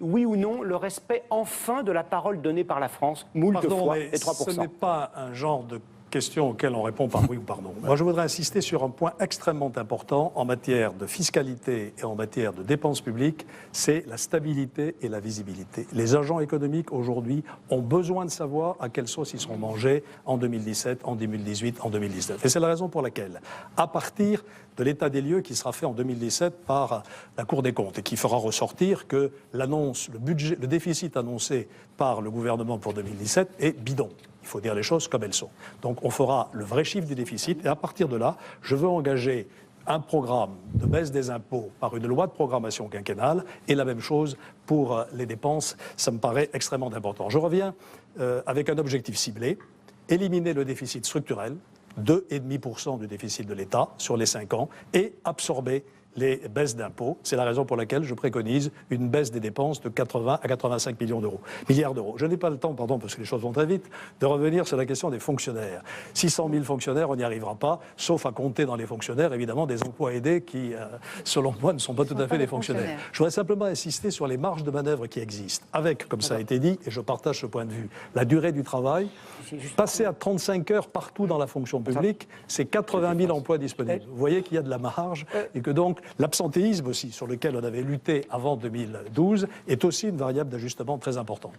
Oui ou non, le respect enfin de la parole donnée par la France, moult fois, mais et 3%. Ce n'est pas un genre de question auquel on répond par oui ou par non. Moi, je voudrais insister sur un point extrêmement important en matière de fiscalité et en matière de dépenses publiques, c'est la stabilité et la visibilité. Les agents économiques, aujourd'hui, ont besoin de savoir à quelle sauce ils seront mangés en 2017, en 2018, en 2019. Et c'est la raison pour laquelle, à partir de l'état des lieux qui sera fait en 2017 par la Cour des comptes et qui fera ressortir que l'annonce, le déficit annoncé par le gouvernement pour 2017 est bidon. Il faut dire les choses comme elles sont. Donc on fera le vrai chiffre du déficit et à partir de là, je veux engager un programme de baisse des impôts par une loi de programmation quinquennale et la même chose pour les dépenses. Ça me paraît extrêmement important. Je reviens avec un objectif ciblé, éliminer le déficit structurel, 2,5% du déficit de l'État sur les 5 ans et absorber les baisses d'impôts. C'est la raison pour laquelle je préconise une baisse des dépenses de 80 à 85 milliards d'euros. Je n'ai pas le temps, parce que les choses vont très vite, de revenir sur la question des fonctionnaires. 600 000 fonctionnaires, on n'y arrivera pas, sauf à compter dans les fonctionnaires, évidemment, des emplois aidés qui, selon moi, ne sont pas tout à fait des fonctionnaires. Je voudrais simplement insister sur les marges de manœuvre qui existent, avec, comme ça a été dit, et je partage ce point de vue, la durée du travail. Passer à 35 heures partout dans la fonction publique, c'est 80 000 emplois disponibles. Vous voyez qu'il y a de la marge et que donc l'absentéisme aussi, sur lequel on avait lutté avant 2012, est aussi une variable d'ajustement très importante.